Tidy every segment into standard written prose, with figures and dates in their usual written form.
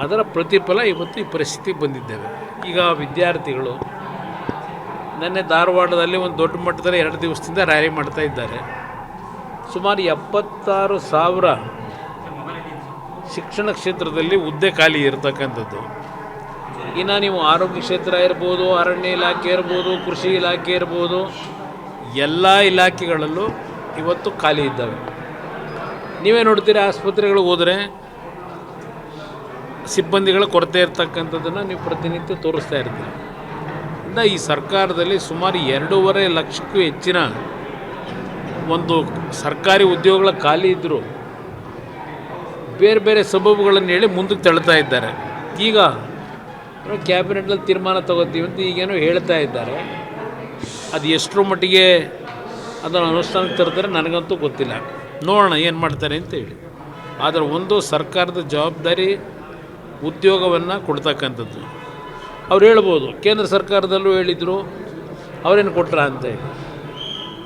ಅದರ ಪ್ರತಿಫಲ ಇವತ್ತು ಈ ಪರಿಸ್ಥಿತಿಗೆ ಬಂದಿದ್ದೇವೆ. ಈಗ ವಿದ್ಯಾರ್ಥಿಗಳು ನಿನ್ನೆ ಧಾರವಾಡದಲ್ಲಿ ಒಂದು ದೊಡ್ಡ ಮಟ್ಟದಲ್ಲಿ 2 ದಿವಸದಿಂದ ರ್ಯಾಲಿ ಮಾಡ್ತಾ ಇದ್ದಾರೆ. ಸುಮಾರು 76,000 ಶಿಕ್ಷಣ ಕ್ಷೇತ್ರದಲ್ಲಿ ಹುದ್ದೆ ಖಾಲಿ ಇರತಕ್ಕಂಥದ್ದು. ಇನ್ನು ನೀವು ಆರೋಗ್ಯ ಕ್ಷೇತ್ರ ಇರ್ಬೋದು, ಅರಣ್ಯ ಇಲಾಖೆ ಇರ್ಬೋದು, ಕೃಷಿ ಇಲಾಖೆ ಇರ್ಬೋದು, ಎಲ್ಲ ಇಲಾಖೆಗಳಲ್ಲೂ ಇವತ್ತು ಖಾಲಿ ಇದ್ದಾವೆ. ನೀವೇ ನೋಡ್ತೀರಿ, ಆಸ್ಪತ್ರೆಗಳಿಗೆ ಹೋದರೆ ಸಿಬ್ಬಂದಿಗಳ ಕೊರತೆ ಇರ್ತಕ್ಕಂಥದ್ದನ್ನು ನೀವು ಪ್ರತಿನಿತ್ಯ ತೋರಿಸ್ತಾ ಇರ್ತೀರಿ. ಇಂದ ಈ ಸರ್ಕಾರದಲ್ಲಿ ಸುಮಾರು 2.5 ಲಕ್ಷಕ್ಕೂ ಹೆಚ್ಚಿನ ಒಂದು ಸರ್ಕಾರಿ ಉದ್ಯೋಗಗಳ ಖಾಲಿ ಇದ್ದರೂ ಬೇರೆ ಬೇರೆ ಸಬಬುಗಳನ್ನು ಹೇಳಿ ಮುಂದಕ್ಕೆ ತಳ್ತಾ ಇದ್ದಾರೆ. ಈಗ ಕ್ಯಾಬಿನೆಟ್ನಲ್ಲಿ ತೀರ್ಮಾನ ತಗೋತೀವಿ ಅಂತ ಈಗೇನೋ ಹೇಳ್ತಾ ಇದ್ದಾರೆ. ಅದು ಎಷ್ಟರ ಮಟ್ಟಿಗೆ ಅದನ್ನು ಅನುಷ್ಠಾನಕ್ಕೆ ತರ್ತಾರೆ ನನಗಂತೂ ಗೊತ್ತಿಲ್ಲ. ನೋಡೋಣ ಏನು ಮಾಡ್ತಾರೆ ಅಂತೇಳಿ. ಆದರೆ ಒಂದು ಸರ್ಕಾರದ ಜವಾಬ್ದಾರಿ ಉದ್ಯೋಗವನ್ನು ಕೊಡ್ತಕ್ಕಂಥದ್ದು. ಅವ್ರು ಹೇಳ್ಬೋದು ಕೇಂದ್ರ ಸರ್ಕಾರದಲ್ಲೂ ಹೇಳಿದರು, ಅವರೇನು ಕೊಟ್ರ ಅಂತೇಳಿ.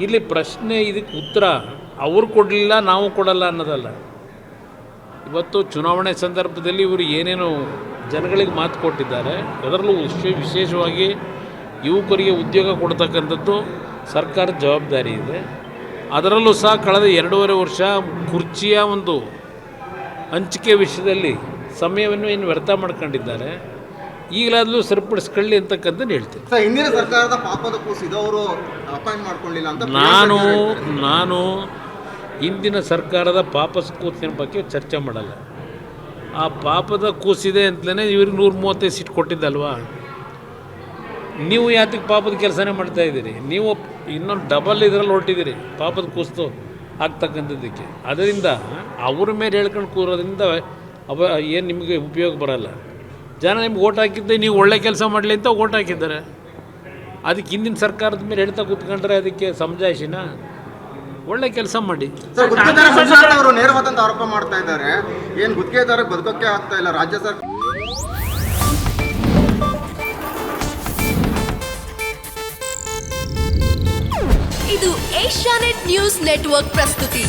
ಇಲ್ಲಿ ಪ್ರಶ್ನೆ, ಇದಕ್ಕೆ ಉತ್ತರ ಅವರು ಕೊಡಲಿಲ್ಲ, ನಾವು ಕೊಡಲ್ಲ ಅನ್ನೋದಲ್ಲ. ಇವತ್ತು ಚುನಾವಣೆ ಸಂದರ್ಭದಲ್ಲಿ ಇವರು ಏನೇನು ಜನಗಳಿಗೆ ಮಾತು ಕೊಟ್ಟಿದ್ದಾರೆ, ಅದರಲ್ಲೂ ವಿಶೇಷವಾಗಿ ಯುವಕರಿಗೆ ಉದ್ಯೋಗ ಕೊಡ್ತಕ್ಕಂಥದ್ದು ಸರ್ಕಾರದ ಜವಾಬ್ದಾರಿ ಇದೆ. ಅದರಲ್ಲೂ ಸಹ ಕಳೆದ 2.5 ವರ್ಷ ಕುರ್ಚಿಯ ಒಂದು ಹಂಚಿಕೆ ವಿಷಯದಲ್ಲಿ ಸಮಯವನ್ನು ಏನು ವ್ಯರ್ಥ ಮಾಡ್ಕೊಂಡಿದ್ದಾರೆ. ಈಗಲಾದರೂ ಸರಿಪಡಿಸ್ಕೊಳ್ಳಿ ಅಂತಕ್ಕಂಥದ್ದು ಹೇಳ್ತೀನಿ. ಹಿಂದಿನ ಸರ್ಕಾರದ ಪಾಪದ ಕೂಸು ಅವರು ಅಪಾಯಿಂಟ್ ಮಾಡ್ಕೊಳ್ಳಿಲ್ಲ ಅಂತ ನಾನು ಹಿಂದಿನ ಸರ್ಕಾರದ ಪಾಪದ ಕೂಸಿನ ಬಗ್ಗೆ ಚರ್ಚೆ ಮಾಡಲ್ಲ. ಆ ಪಾಪದ ಕೂಸಿದೆ ಅಂತಲೇ ಇವ್ರಿಗೆ 135 ಸೀಟ್ ಕೊಟ್ಟಿದ್ದಲ್ವಾ. ನೀವು ಯಾತಕ್ಕೆ ಪಾಪದ ಕೆಲಸನೇ ಮಾಡ್ತಾಯಿದ್ದೀರಿ? ನೀವು ಇನ್ನೊಂದು ಡಬಲ್ ಇದರಲ್ಲಿ ಹೊರಟಿದ್ದೀರಿ ಪಾಪದ ಕೂಸ್ತು ಆಗ್ತಕ್ಕಂಥದ್ದಕ್ಕೆ. ಅದರಿಂದ ಅವ್ರ ಮೇಲೆ ಹೇಳ್ಕೊಂಡು ಕೂರೋದ್ರಿಂದ ಏನು ನಿಮಗೆ ಉಪಯೋಗ ಬರಲ್ಲ. ಜನ ನಿಮ್ಗೆ ಓಟ್ ಹಾಕಿದ್ದೆ ನೀವು ಒಳ್ಳೆ ಕೆಲಸ ಮಾಡಲಿ ಅಂತ ಓಟ್ ಹಾಕಿದ್ದಾರೆ. ಅದಕ್ಕೆ ಹಿಂದಿನ ಸರ್ಕಾರದ ಮೇಲೆ ಹೇಳ್ತಾ ಕೂತ್ಕೊಂಡ್ರೆ ಅದಕ್ಕೆ ಸಮಜಾಯಿಷಿನ? ಒಳ್ಳೆ ಕೆಲಸ ಮಾಡಿ. ಅವರು ನೇರವಾದಂತ ಆರೋಪ ಮಾಡ್ತಾ ಇದ್ದಾರೆ. ಏನು ಗುತ್ತಿಗೆದಾರರಿಗೆ ಬದುಕೋಕ್ಕೆ ಆಗ್ತಾ ಇಲ್ಲ ರಾಜ್ಯ ಸರ್ಕಾರ. ಇದು ಏಷ್ಯಾನೆಟ್ ನ್ಯೂಸ್ ನೆಟ್ವರ್ಕ್ ಪ್ರಸ್ತುತಿ.